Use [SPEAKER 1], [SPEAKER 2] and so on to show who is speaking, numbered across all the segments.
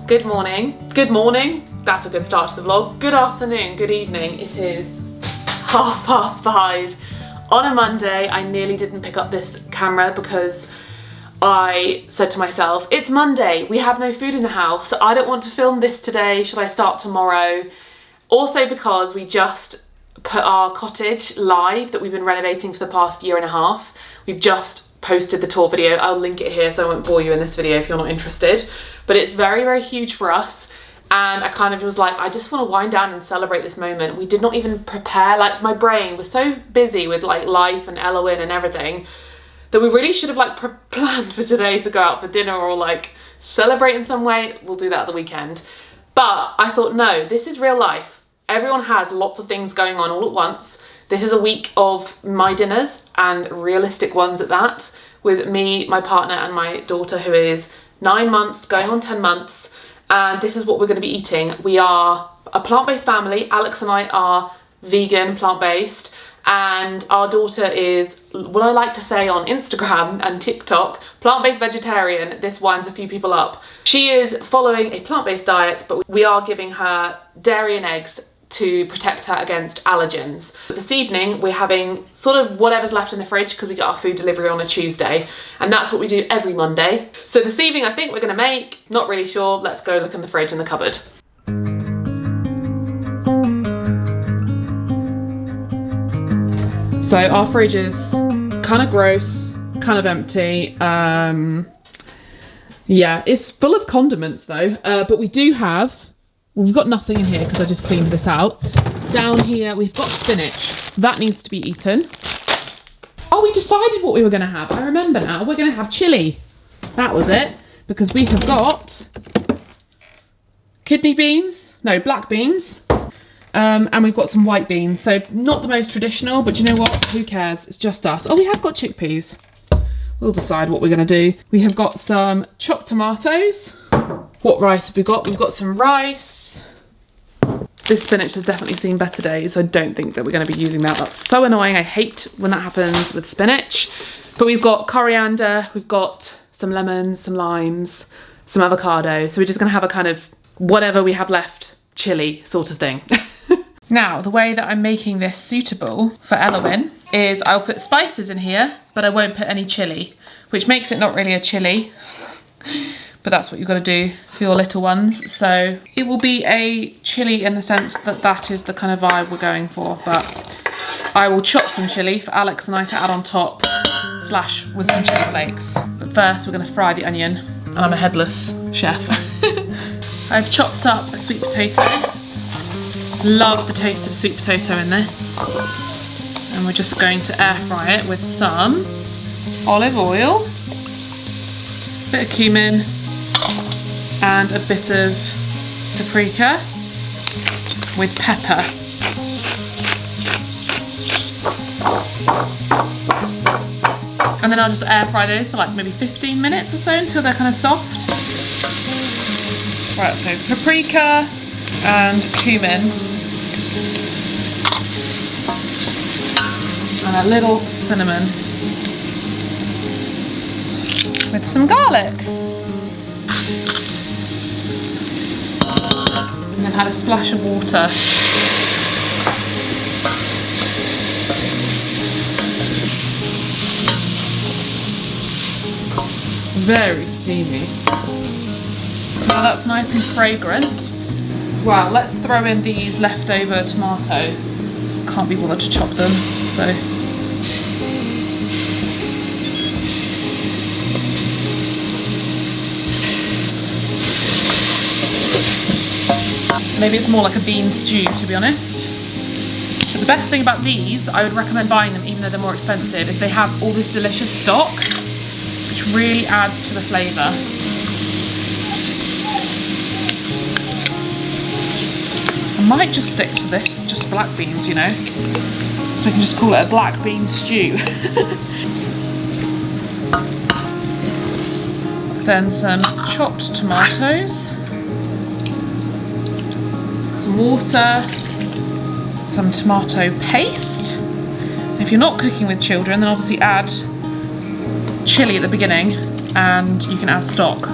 [SPEAKER 1] good morning, that's a good start to the vlog. Good afternoon, good evening. It is 5:30 on a Monday. I nearly didn't pick up this camera because I said to myself, it's Monday, we have no food in the house. I don't want to film this today, should I start tomorrow? Also because we just put our cottage live that we've been renovating for the past year and a half. We've just posted the tour video. I'll link it here so I won't bore you in this video if you're not interested. But it's very, very huge for us. And I kind of was like, I just want to wind down and celebrate this moment. We did not even prepare, like my brain was so busy with like life and Eloin and everything that we really should have like planned for today to go out for dinner or like celebrate in some way. We'll do that at the weekend. But I thought, no, this is real life. Everyone has lots of things going on all at once. This is a week of my dinners and realistic ones at that, with me, my partner and my daughter who is 9 months, going on 10 months. And this is what we're going to be eating. We are a plant-based family. Alex and I are vegan, plant-based. And our daughter is, what I like to say on Instagram and TikTok, plant-based vegetarian. This winds a few people up. She is following a plant-based diet, but we are giving her dairy and eggs to protect her against allergens. But this evening we're having sort of whatever's left in the fridge because we get our food delivery on a Tuesday, and that's what we do every Monday. So this evening I think we're gonna make, not really sure, let's go look in the fridge and the cupboard. So our fridge is kind of gross, kind of empty. Yeah, it's full of condiments though, but we do have, well, we've got nothing in here because I just cleaned this out. Down here we've got spinach, so that needs to be eaten. Oh, we decided what we were gonna have. I remember now, we're gonna have chili. That was it, because we have got black beans. And we've got some white beans, so not the most traditional, but you know what, who cares, it's just us. Oh, we have got chickpeas. We'll decide what we're gonna do. We have got some chopped tomatoes. What rice have we got? We've got some rice. This spinach has definitely seen better days. I don't think that we're gonna be using that. That's so annoying, I hate when that happens with spinach. But we've got coriander, we've got some lemons, some limes, some avocado. So we're just gonna have a kind of whatever we have left chili sort of thing. Now, the way that I'm making this suitable for Eloin is I'll put spices in here, but I won't put any chili, which makes it not really a chili, but that's what you've got to do for your little ones. So it will be a chili in the sense that that is the kind of vibe we're going for, but I will chop some chili for Alex and I to add on top, slash with some chili flakes. But first we're going to fry the onion, and I'm a headless chef. I've chopped up a sweet potato. Love the taste of sweet potato in this. And we're just going to air fry it with some olive oil, a bit of cumin, and a bit of paprika with pepper. And then I'll just air fry those for like maybe 15 minutes or so until they're kind of soft. Right, so paprika and cumin. And a little cinnamon. With some garlic. And then add a splash of water. Very steamy. Now that's nice and fragrant. Well, let's throw in these leftover tomatoes. Can't be bothered to chop them, so. Maybe it's more like a bean stew, to be honest. But the best thing about these, I would recommend buying them even though they're more expensive, is they have all this delicious stock, which really adds to the flavour. I might just stick to this, just black beans, you know. So I can just call it a black bean stew. Then some chopped tomatoes. Some water, some tomato paste. If you're not cooking with children, then obviously add chili at the beginning and you can add stock.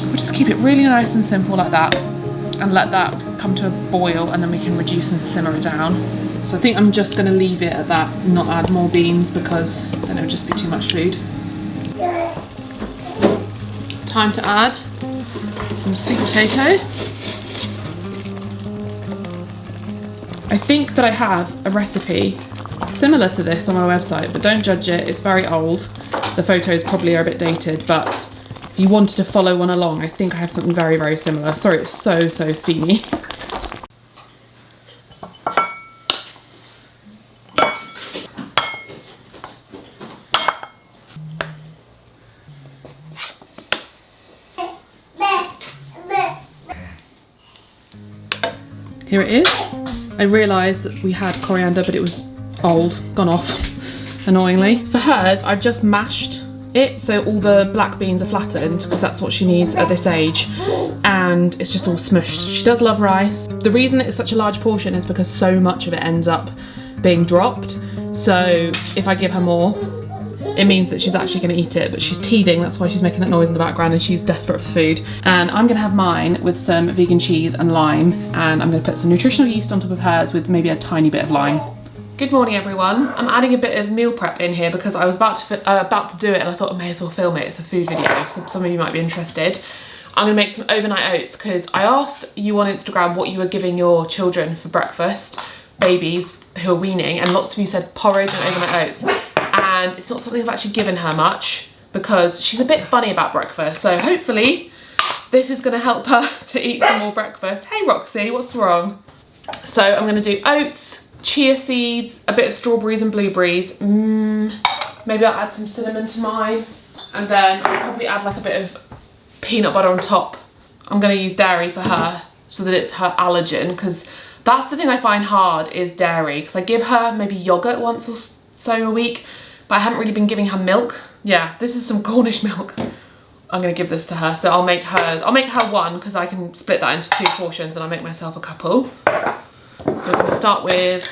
[SPEAKER 1] We're Just keep it really nice and simple like that, and let that come to a boil, and then we can reduce and simmer it down. So I think I'm just going to leave it at that, not add more beans, because then it would just be too much food. Time to add some sweet potato. I think that I have a recipe similar to this on my website, but don't judge it, it's very old. The photos probably are a bit dated, but if you wanted to follow one along, I think I have something very, very similar. Sorry, it's so steamy. Here it is. I realised that we had coriander, but it was old, gone off, annoyingly. For hers, I've just mashed it so all the black beans are flattened, because that's what she needs at this age, and it's just all smushed. She does love rice. The reason that it's such a large portion is because so much of it ends up being dropped. So if I give her more, it means that she's actually going to eat it, but she's teething, that's why she's making that noise in the background, and she's desperate for food. And I'm going to have mine with some vegan cheese and lime, and I'm going to put some nutritional yeast on top of hers with maybe a tiny bit of lime. Good morning, everyone. I'm adding a bit of meal prep in here because I was about to do it, and I thought I may as well film it. It's a food video, so some of you might be interested. I'm going to make some overnight oats because I asked you on Instagram what you were giving your children for breakfast, babies who are weaning, and lots of you said porridge and overnight oats. And it's not something I've actually given her much because she's a bit funny about breakfast. So hopefully this is going to help her to eat some more breakfast. Hey Roxy, what's wrong? So I'm going to do oats, chia seeds, a bit of strawberries and blueberries. Maybe I'll add some cinnamon to mine. And then I'll probably add like a bit of peanut butter on top. I'm going to use dairy for her so that it's her allergen, because that's the thing I find hard is dairy, because I give her maybe yogurt once or so a week, but I haven't really been giving her milk. Yeah, this is some Cornish milk. I'm gonna give this to her. So I'll make her one, because I can split that into 2 portions, and I'll make myself a couple. So we're gonna start with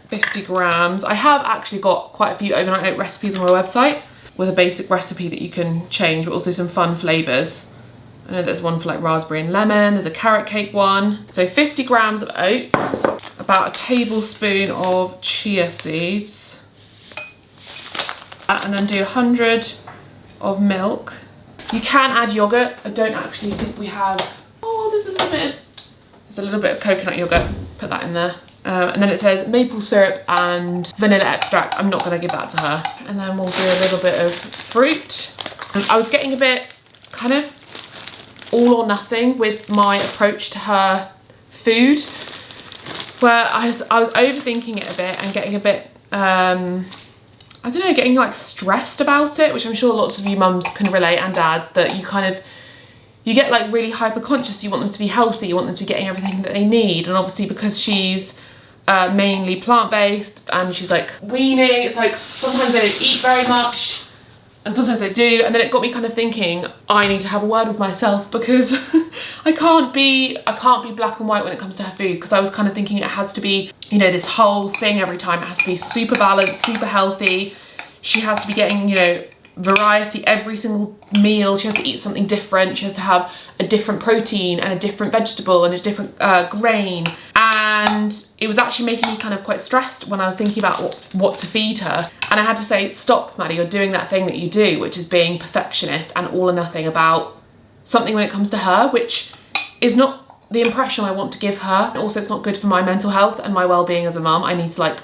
[SPEAKER 1] 50 grams. I have actually got quite a few overnight oat recipes on my website with a basic recipe that you can change, but also some fun flavors. I know there's one for like raspberry and lemon, there's a carrot cake one. So 50 grams of oats, about a tablespoon of chia seeds, and then do 100 of milk. You can add yogurt. I don't actually think we have, oh, there's a little bit of coconut yogurt, put that in there. And then it says maple syrup and vanilla extract. I'm not gonna give that to her. And then we'll do a little bit of fruit. And I was getting a bit kind of all or nothing with my approach to her food, where I was overthinking it a bit and getting a bit, I don't know, getting like stressed about it, which I'm sure lots of you mums can relate, and dads, that you get like really hyper conscious. You want them to be healthy, you want them to be getting everything that they need, and obviously because she's mainly plant-based and she's like weaning, it's like sometimes they don't eat very much and sometimes they do, and then it got me kind of thinking I need to have a word with myself, because I can't be black and white when it comes to her food, because I was kind of thinking it has to be, you know, this whole thing every time. It has to be super balanced, super healthy. She has to be getting, you know, variety every single meal. She has to eat something different. She has to have a different protein and a different vegetable and a different grain. And it was actually making me kind of quite stressed when I was thinking about what to feed her. And I had to say, stop, Maddie, you're doing that thing that you do, which is being perfectionist and all or nothing about something when it comes to her, which is not the impression I want to give her. And also, it's not good for my mental health and my well-being as a mum. I need to like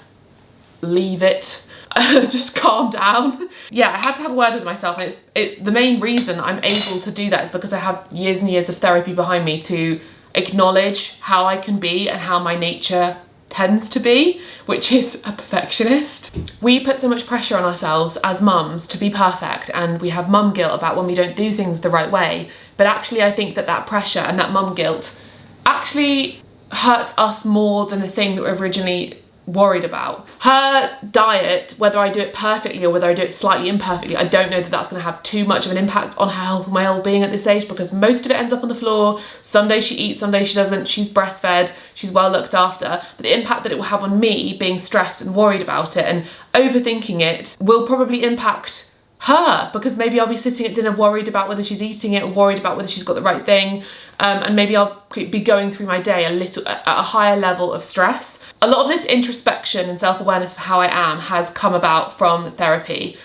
[SPEAKER 1] leave it, just calm down. Yeah, I had to have a word with myself, and it's the main reason I'm able to do that is because I have years and years of therapy behind me to acknowledge how I can be and how my nature tends to be, which is a perfectionist. We put so much pressure on ourselves as mums to be perfect, and we have mum guilt about when we don't do things the right way. But actually, I think that pressure and that mum guilt actually hurts us more than the thing that we're originally worried about. Her diet, whether I do it perfectly or whether I do it slightly imperfectly, I don't know that that's going to have too much of an impact on her health and my well-being at this age, because most of it ends up on the floor. Some days she eats, some days she doesn't. She's breastfed, she's well looked after, but the impact that it will have on me being stressed and worried about it and overthinking it will probably impact her, because maybe I'll be sitting at dinner worried about whether she's eating it or worried about whether she's got the right thing, and maybe I'll be going through my day at a higher level of stress. A lot of this introspection and self-awareness for how I am has come about from therapy.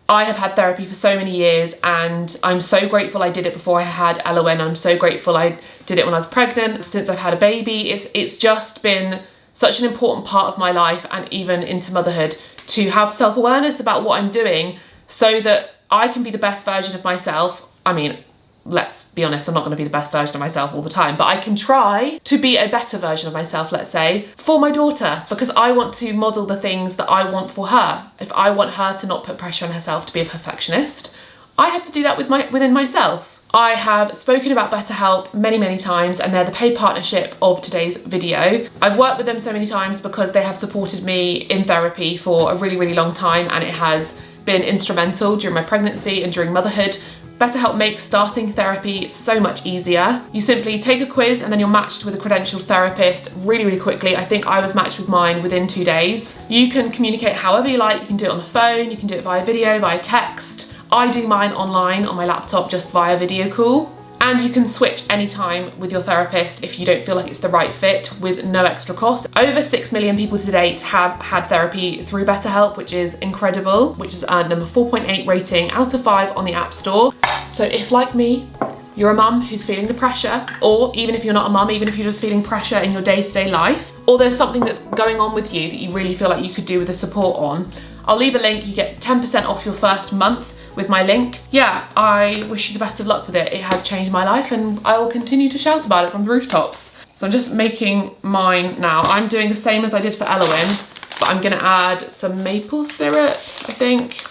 [SPEAKER 1] I have had therapy for so many years, and I'm so grateful I did it before I had Elowen. I'm so grateful I did it when I was pregnant. Since I've had a baby, it's just been such an important part of my life, and even into motherhood, to have self-awareness about what I'm doing so that I can be the best version of myself. I mean, let's be honest, I'm not going to be the best version of myself all the time, but I can try to be a better version of myself, let's say, for my daughter, because I want to model the things that I want for her. If I want her to not put pressure on herself to be a perfectionist, I have to do that within myself. I have spoken about BetterHelp many, many times, and they're the paid partnership of today's video. I've worked with them so many times because they have supported me in therapy for a really, really long time, and it has been instrumental during my pregnancy and during motherhood. BetterHelp makes starting therapy so much easier. You simply take a quiz and then you're matched with a credentialed therapist really, really quickly. I think I was matched with mine within 2 days. You can communicate however you like. You can do it on the phone, you can do it via video, via text. I do mine online on my laptop just via video call. And you can switch anytime with your therapist if you don't feel like it's the right fit, with no extra cost. Over 6 million people to date have had therapy through BetterHelp, which is incredible, which has earned them a 4.8 rating out of 5 on the App Store. So if, like me, you're a mum who's feeling the pressure, or even if you're not a mum, even if you're just feeling pressure in your day-to-day life, or there's something that's going on with you that you really feel like you could do with the support on, I'll leave a link. You get 10% off your first month with my link. Yeah, I wish you the best of luck with it. It has changed my life, and I will continue to shout about it from the rooftops. So I'm just making mine now. I'm doing the same as I did for Elowen, but I'm gonna add some maple syrup, I think.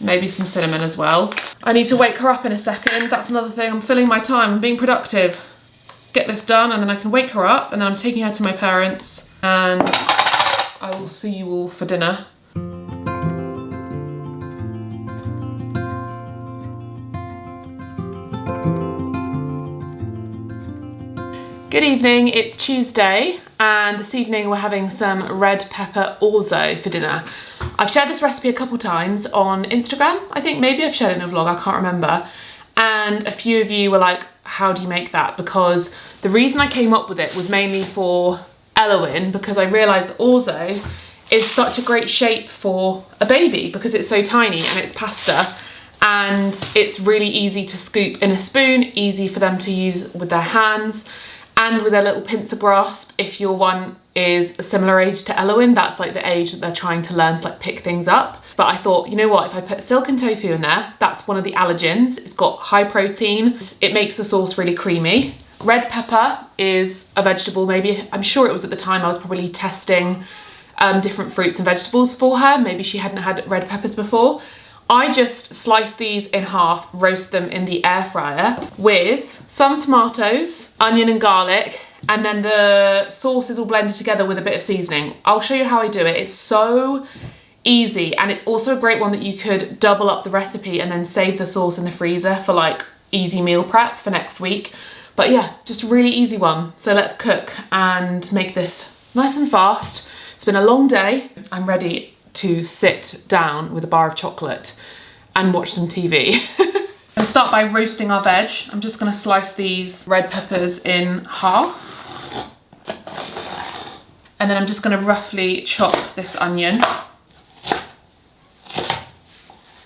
[SPEAKER 1] Maybe some cinnamon as well. I need to wake her up in a second. That's another thing. I'm filling my time. I'm being productive. Get this done, and then I can wake her up, and then I'm taking her to my parents, and I will see you all for dinner. Good evening, it's Tuesday, and this evening we're having some red pepper orzo for dinner. I've shared this recipe a couple times on Instagram. I think maybe I've shared it in a vlog, I can't remember. And a few of you were like, how do you make that? Because the reason I came up with it was mainly for Elowen, because I realised that orzo is such a great shape for a baby because it's so tiny and it's pasta. And it's really easy to scoop in a spoon, easy for them to use with their hands, and with a little pincer grasp. If your one is a similar age to Elowen, that's like the age that they're trying to learn to like pick things up. But I thought, you know what, if I put silken tofu in there, that's one of the allergens. It's got high protein. It makes the sauce really creamy. Red pepper is a vegetable, maybe, I'm sure it was at the time I was probably testing different fruits and vegetables for her. Maybe she hadn't had red peppers before. I just slice these in half, roast them in the air fryer with some tomatoes, onion and garlic, and then the sauce is all blended together with a bit of seasoning. I'll show you how I do it. It's so easy, and it's also a great one that you could double up the recipe and then save the sauce in the freezer for like easy meal prep for next week. But yeah, just a really easy one. So let's cook and make this nice and fast. It's been a long day. I'm ready to sit down with a bar of chocolate and watch some TV. I'll start by roasting our veg. I'm just gonna slice these red peppers in half. And then I'm just gonna roughly chop this onion.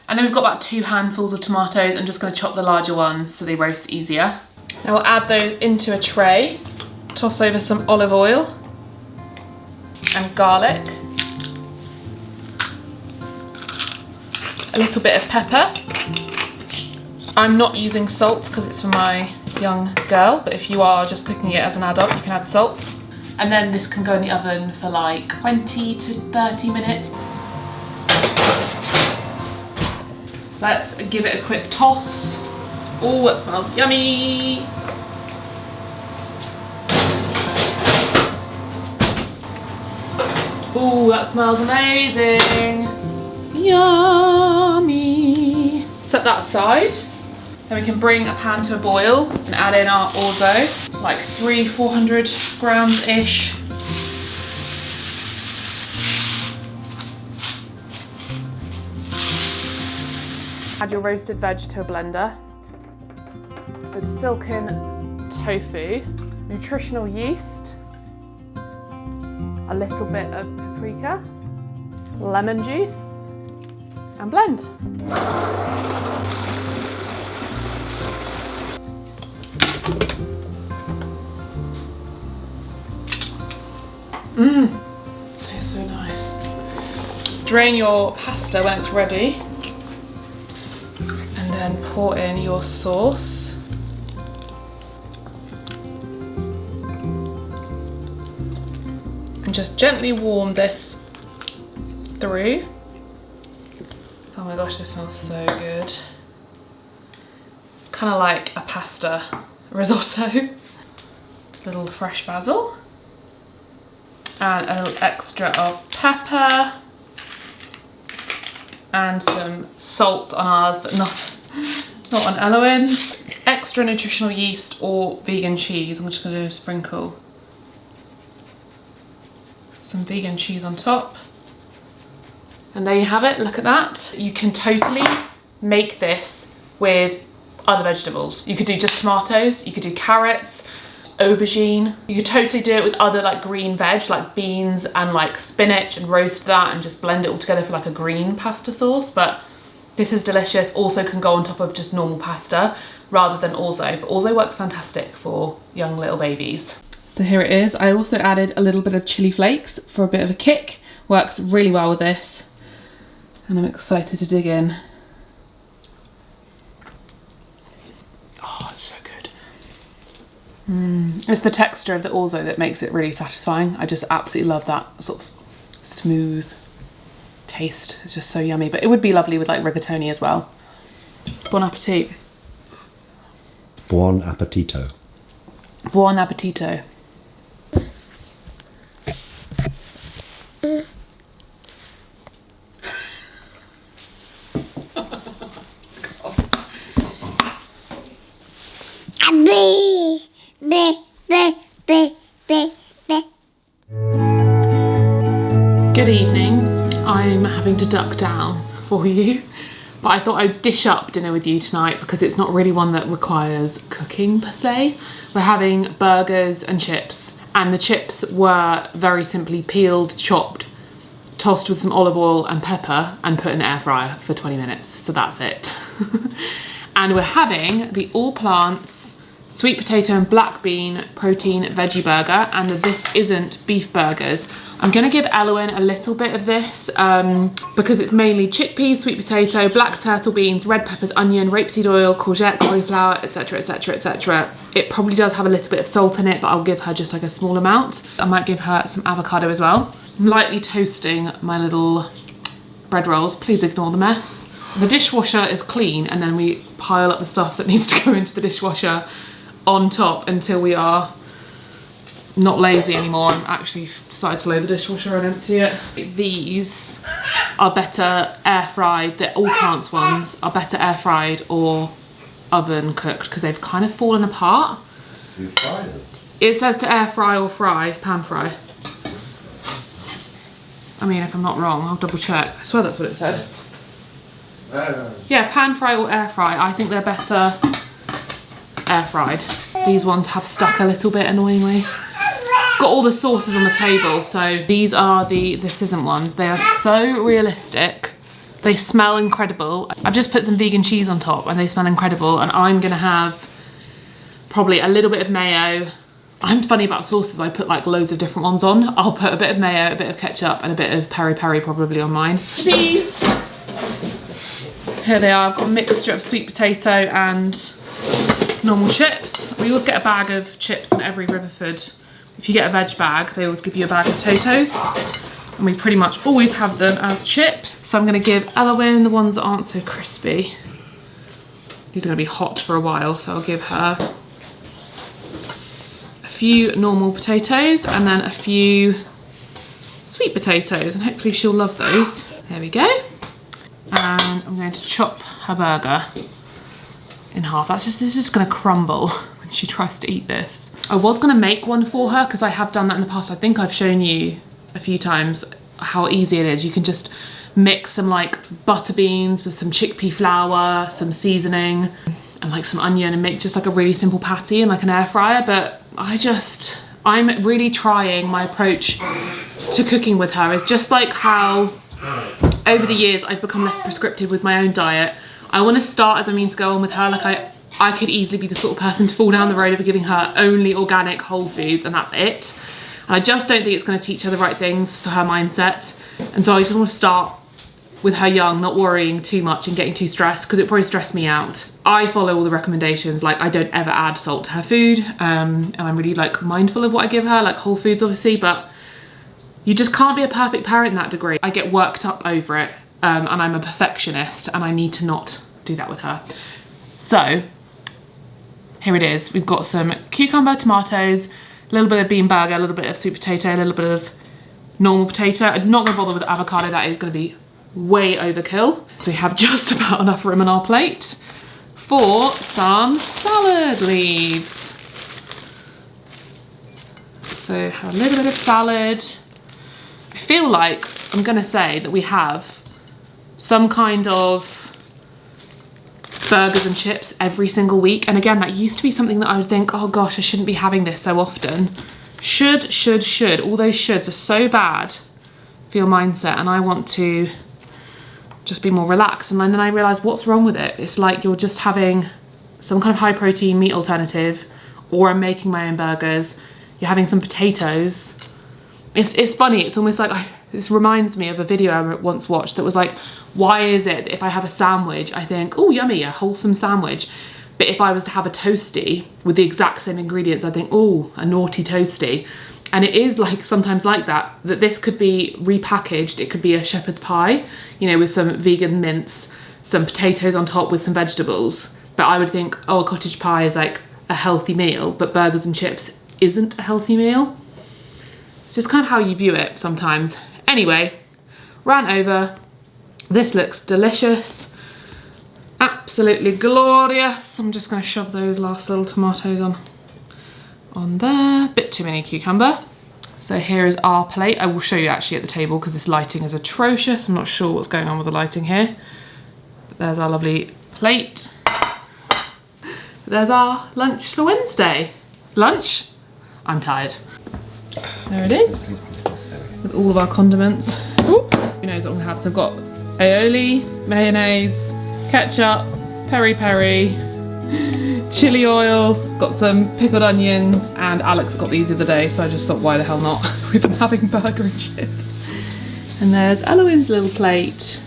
[SPEAKER 1] And then we've got about 2 handfuls of tomatoes. I'm just gonna chop the larger ones so they roast easier. Now we'll add those into a tray, toss over some olive oil and garlic. A little bit of pepper. I'm not using salt because it's for my young girl, but if you are just cooking it as an adult, you can add salt. And then this can go in the oven for like 20 to 30 minutes. Let's give it a quick toss. Oh, that smells yummy. Oh, that smells amazing. Yummy. Set that aside. Then we can bring a pan to a boil and add in our orzo, like 400 grams-ish. Add your roasted veg to a blender with silken tofu, nutritional yeast, a little bit of paprika, lemon juice, and blend. Tastes so nice. Drain your pasta when it's ready and then pour in your sauce. And just gently warm this through. Oh my gosh, this smells so good. It's kind of like a pasta risotto. Little fresh basil. And a little extra of pepper. And some salt on ours, but not on Eloin's. Extra nutritional yeast or vegan cheese. I'm just gonna do a sprinkle. Some vegan cheese on top. And there you have it, look at that. You can totally make this with other vegetables. You could do just tomatoes, you could do carrots, aubergine. You could totally do it with other like green veg, like beans and like spinach, and roast that and just blend it all together for like a green pasta sauce. But this is delicious. Also can go on top of just normal pasta rather than orzo, but orzo works fantastic for young little babies. So here it is. I also added a little bit of chili flakes for a bit of a kick. Works really well with this. And I'm excited to dig in. Oh, it's so good. It's the texture of the orzo that makes it really satisfying. I just absolutely love that sort of smooth taste. It's just so yummy. But it would be lovely with like rigatoni as well. Buon appetit.
[SPEAKER 2] Buon appetito.
[SPEAKER 1] Buon appetito. Good evening. I'm having to duck down for you, but I thought I'd dish up dinner with you tonight because it's not really one that requires cooking per se. We're having burgers and chips, and the chips were very simply peeled, chopped, tossed with some olive oil and pepper and put in the air fryer for 20 minutes. So that's it. And we're having the all plants sweet potato and black bean protein veggie burger, and this isn't beef burgers. I'm gonna give Eloin a little bit of this because it's mainly chickpeas, sweet potato, black turtle beans, red peppers, onion, rapeseed oil, courgette, cauliflower, etc, etc, etc. It probably does have a little bit of salt in it, but I'll give her just like a small amount. I might give her some avocado as well. I'm lightly toasting my little bread rolls. Please ignore the mess. The dishwasher is clean, and then we pile up the stuff that needs to go into the dishwasher on top until we are not lazy anymore and actually decide to load the dishwasher and empty it. These are better air fried. The all plants ones are better air fried or oven cooked because they've kind of fallen apart.
[SPEAKER 2] You fry them? It
[SPEAKER 1] says to air fry or fry, pan fry. I mean, if I'm not wrong, I'll double check. I swear that's what it said. Yeah, pan fry or air fry. I think they're better air fried. These ones have stuck a little bit annoyingly. Got all the sauces on the table, so these are this isn't ones. They are so realistic. They smell incredible. I've just put some vegan cheese on top and they smell incredible, and I'm gonna have probably a little bit of mayo. I'm funny about sauces. I put like loads of different ones on. I'll put a bit of mayo, a bit of ketchup, and a bit of peri-peri probably on mine. Cheese. Here they are. I've got a mixture of sweet potato and normal chips. We always get a bag of chips in every Riverford. If you get a veg bag, they always give you a bag of potatoes, and we pretty much always have them as chips. So I'm gonna give Eloin the ones that aren't so crispy. These are gonna be hot for a while, so I'll give her a few normal potatoes and then a few sweet potatoes, and hopefully she'll love those. There we go. And I'm going to chop her burger in half. This is just gonna crumble when she tries to eat this. I was gonna make one for her because I have done that in the past. I think I've shown you a few times how easy it is. You can just mix some like butter beans with some chickpea flour, some seasoning, and like some onion, and make just like a really simple patty in like an air fryer. But I'm really trying my approach to cooking with her is just like how over the years I've become less prescriptive with my own diet. I want to start as I mean to go on with her. Like I could easily be the sort of person to fall down the road of giving her only organic whole foods and that's it. And I just don't think it's going to teach her the right things for her mindset. And so I just want to start with her young, not worrying too much and getting too stressed, because it probably stressed me out. I follow all the recommendations, like I don't ever add salt to her food, and I'm really like mindful of what I give her, like whole foods obviously, but you just can't be a perfect parent in that degree. I get worked up over it, and I'm a perfectionist, and I need to not do that with her. So here it is. We've got some cucumber, tomatoes, a little bit of bean burger, a little bit of sweet potato, a little bit of normal potato. I'm not gonna bother with avocado, that is gonna be way overkill. So we have just about enough room on our plate for some salad leaves. So have a little bit of salad. I feel like I'm gonna say that we have some kind of burgers and chips every single week. And again, that used to be something that I would think, oh gosh, I shouldn't be having this so often. Should. All those shoulds are so bad for your mindset, and I want to just be more relaxed. And then I realised what's wrong with it. It's like you're just having some kind of high protein meat alternative, or I'm making my own burgers. You're having some potatoes. It's funny, it's almost like, this reminds me of a video I once watched that was like, why is it if I have a sandwich, I think, oh yummy, a wholesome sandwich. But if I was to have a toasty with the exact same ingredients, I think, oh, a naughty toasty. And it is like sometimes like that this could be repackaged. It could be a shepherd's pie, you know, with some vegan mince, some potatoes on top with some vegetables. But I would think, oh, a cottage pie is like a healthy meal, but burgers and chips isn't a healthy meal. It's just kind of how you view it sometimes. Anyway, ran over. This looks delicious. Absolutely glorious. I'm just gonna shove those last little tomatoes on there. Bit too many cucumber. So here is our plate. I will show you actually at the table because this lighting is atrocious. I'm not sure what's going on with the lighting here. But there's our lovely plate. There's our lunch for Wednesday. Lunch? I'm tired. There it is, with all of our condiments. Oops, who knows what I'm gonna have. So I've got aioli, mayonnaise, ketchup, peri-peri, chili oil, got some pickled onions, and Alex got these the other day, so I just thought, why the hell not? We've been having burger and chips. And there's Eloine's little plate.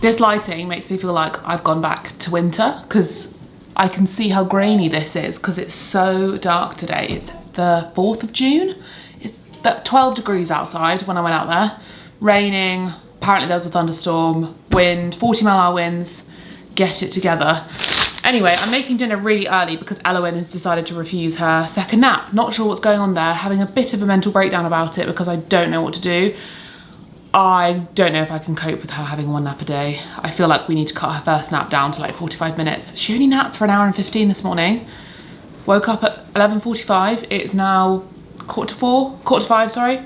[SPEAKER 1] This lighting makes me feel like I've gone back to winter, because I can see how grainy this is, because it's so dark today. It's the 4th of June. It's 12 degrees outside when I went out there. Raining, apparently there was a thunderstorm, wind, 40-mile-an-hour winds. Get it together. Anyway, I'm making dinner really early because Eloine has decided to refuse her second nap. Not sure what's going on there, having a bit of a mental breakdown about it because I don't know what to do. I don't know if I can cope with her having one nap a day. I feel like we need to cut her first nap down to like 45 minutes. She only napped for an hour and 15 this morning. Woke up at 11:45. It's now quarter to five, sorry.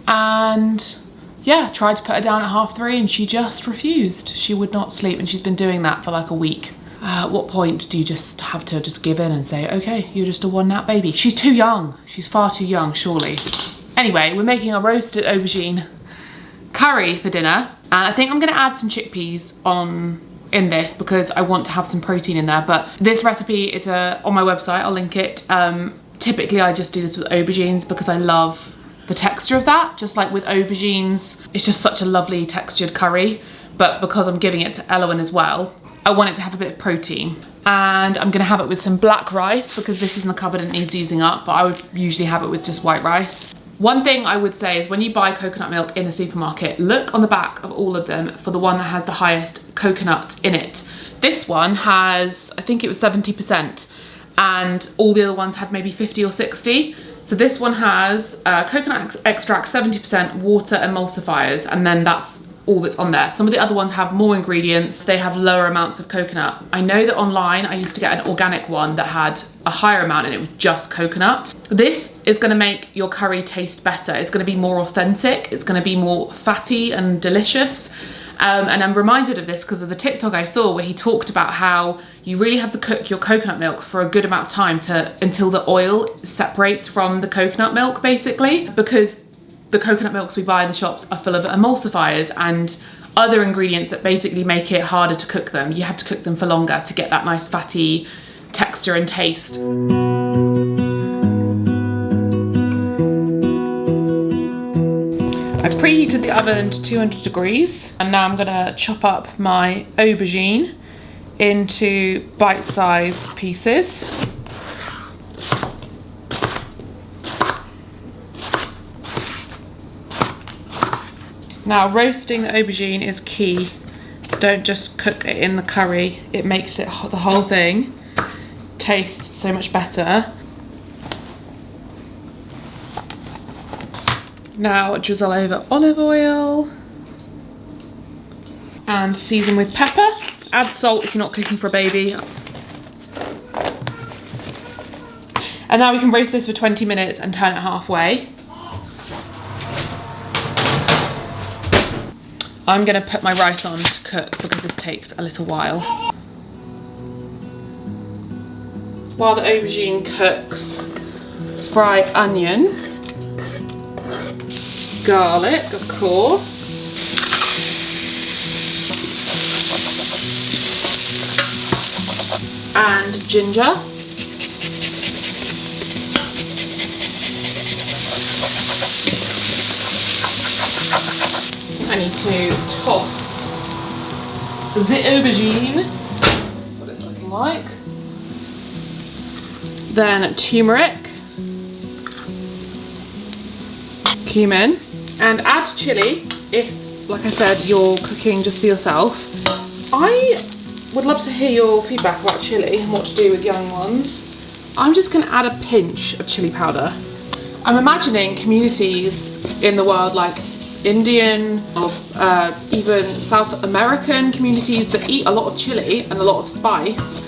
[SPEAKER 1] And yeah, tried to put her down at 3:30 and she just refused. She would not sleep, and she's been doing that for like a week. At what point do you just have to just give in and say, okay, you're just a one nap baby? She's too young. She's far too young, surely. Anyway, we're making a roasted aubergine curry for dinner. And I think I'm gonna add some chickpeas in this because I want to have some protein in there. But this recipe is on my website, I'll link it. Typically I just do this with aubergines because I love the texture of that. Just like with aubergines, it's just such a lovely textured curry. But because I'm giving it to Eloine as well, I want it to have a bit of protein. And I'm gonna have it with some black rice because this is in the cupboard and it needs using up, but I would usually have it with just white rice. One thing I would say is when you buy coconut milk in the supermarket, look on the back of all of them for the one that has the highest coconut in it. This one has, I think it was 70%, and all the other ones had maybe 50 or 60. So this one has coconut extract 70%, water emulsifiers, and then that's all that's on there. Some of the other ones have more ingredients, they have lower amounts of coconut. I know that online I used to get an organic one that had a higher amount and it was just coconut. This is gonna make your curry taste better. It's gonna be more authentic, it's gonna be more fatty and delicious. And I'm reminded of this because of the TikTok I saw where he talked about how you really have to cook your coconut milk for a good amount of time until the oil separates from the coconut milk, basically, because the coconut milks we buy in the shops are full of emulsifiers and other ingredients that basically make it harder to cook them. You have to cook them for longer to get that nice fatty texture and taste. I've preheated the oven to 200 degrees and now I'm gonna chop up my aubergine into bite-sized pieces. Now, roasting the aubergine is key. Don't just cook it in the curry. It makes the whole thing taste so much better. Now, drizzle over olive oil and season with pepper. Add salt if you're not cooking for a baby. And now we can roast this for 20 minutes and turn it halfway. I'm gonna put my rice on to cook because this takes a little while. While the aubergine cooks, fry onion, garlic, of course, and ginger. I need to toss the aubergine. That's what it's looking like. Then turmeric, cumin, and add chili if, like I said, you're cooking just for yourself. I would love to hear your feedback about chili and what to do with young ones. I'm just going to add a pinch of chili powder. I'm imagining communities in the world like Indian, even South American communities that eat a lot of chili and a lot of spice.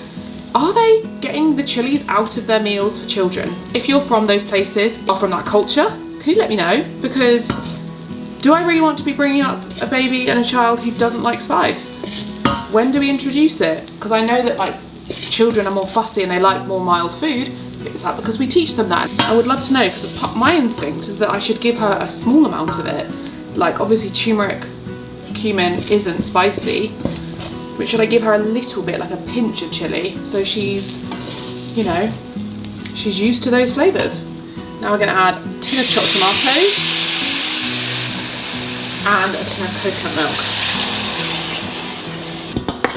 [SPEAKER 1] Are they getting the chilies out of their meals for children? If you're from those places or from that culture, can you let me know? Because do I really want to be bringing up a baby and a child who doesn't like spice? When do we introduce it? Because I know that like children are more fussy and they like more mild food. Is that because we teach them that? I would love to know, because my instinct is that I should give her a small amount of it. Like obviously turmeric, cumin isn't spicy, but should I give her a little bit, like a pinch of chili, so she's, you know, she's used to those flavours. Now we're going to add a tin of chopped tomatoes and a tin of coconut milk.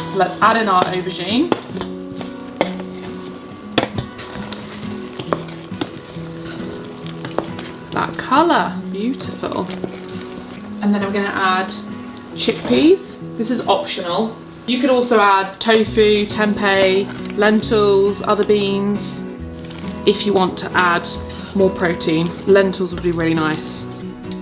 [SPEAKER 1] So let's add in our aubergine. That colour, beautiful. And then I'm going to add chickpeas. This is optional. You could also add tofu, tempeh, lentils, other beans. If you want to add more protein, lentils would be really nice.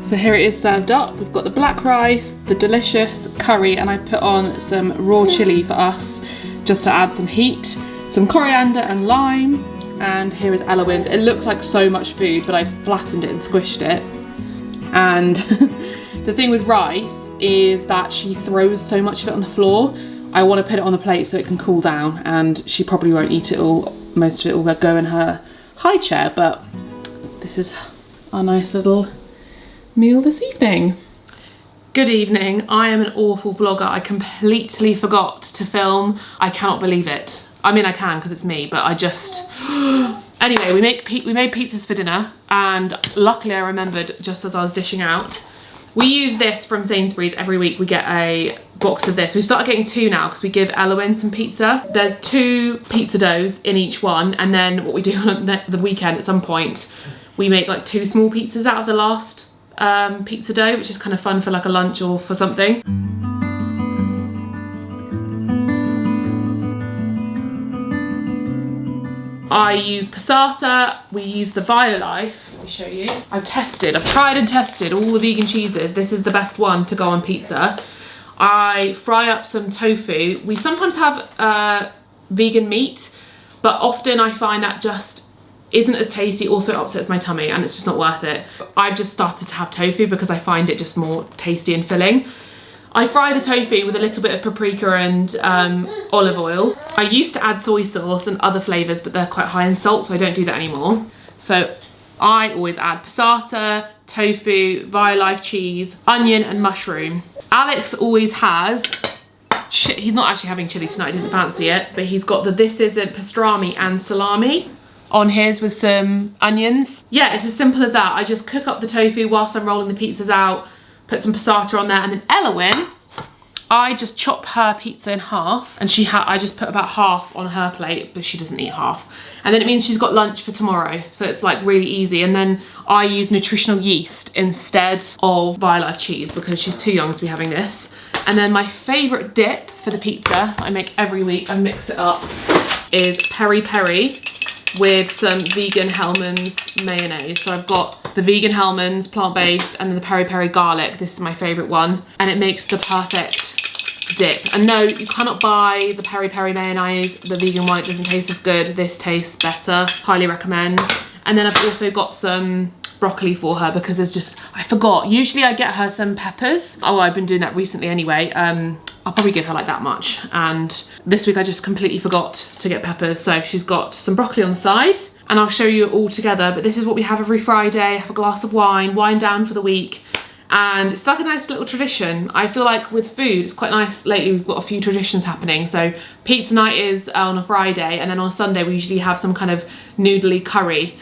[SPEAKER 1] So here it is served up. We've got the black rice, the delicious curry, and I put on some raw chili for us just to add some heat, some coriander and lime, and here is Eloine's. It looks like so much food, but I flattened it and squished it. And the thing with rice is that she throws so much of it on the floor. I want to put it on the plate so it can cool down, and she probably won't eat it all. Most of it will go in her high chair, but this is our nice little meal this evening. Good evening. I am an awful vlogger. I completely forgot to film. I cannot believe it. I mean, I can because it's me, but I just... Anyway, we made pizzas for dinner, and luckily I remembered just as I was dishing out. We use this from Sainsbury's every week. We get a box of this. We started getting 2 now because we give Eloine some pizza. There's 2 pizza doughs in each one, and then what we do on the weekend at some point, we make like 2 small pizzas out of the last pizza dough, which is kind of fun for like a lunch or for something. I use passata, we use the Violife, let me show you. I've tried and tested all the vegan cheeses. This is the best one to go on pizza. I fry up some tofu. We sometimes have vegan meat, but often I find that just isn't as tasty, also upsets my tummy and it's just not worth it. I've just started to have tofu because I find it just more tasty and filling. I fry the tofu with a little bit of paprika and olive oil. I used to add soy sauce and other flavours, but they're quite high in salt, so I don't do that anymore. So I always add passata, tofu, Violife cheese, onion and mushroom. Alex always has, he's not actually having chilli tonight, I didn't fancy it, but he's got the This Isn't pastrami and salami on his with some onions. Yeah, it's as simple as that. I just cook up the tofu whilst I'm rolling the pizzas out, put some passata on there, and then Elowyn, I just chop her pizza in half, and I just put about half on her plate, but she doesn't eat half. And then it means she's got lunch for tomorrow, so it's like really easy. And then I use nutritional yeast instead of Violife cheese because she's too young to be having this. And then my favourite dip for the pizza I make every week, I mix it up, is peri peri with some vegan Hellmann's mayonnaise. So I've got the vegan Hellmann's, plant-based, and then the peri peri garlic. This is my favourite one, and it makes the perfect dip. And no, you cannot buy the peri peri mayonnaise, the vegan one, it doesn't taste as good. This tastes better, highly recommend. And then I've also got some broccoli for her because there's just, I forgot, usually I get her some peppers. Oh, I've been doing that recently anyway. I'll probably give her like that much. And this week I just completely forgot to get peppers. So she's got some broccoli on the side, and I'll show you it all together. But this is what we have every Friday. Have a glass of wine, wind down for the week. And it's like a nice little tradition. I feel like with food, it's quite nice. Lately we've got a few traditions happening. So pizza night is on a Friday, and then on a Sunday we usually have some kind of noodly curry.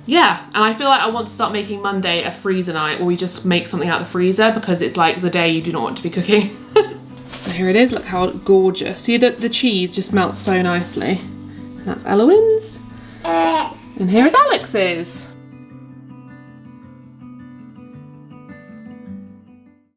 [SPEAKER 1] Yeah, and I feel like I want to start making Monday a freezer night where we just make something out of the freezer because it's like the day you do not want to be cooking. So here it is, look how gorgeous. See that the cheese just melts so nicely. And that's Elowyn's. And here is Alex's.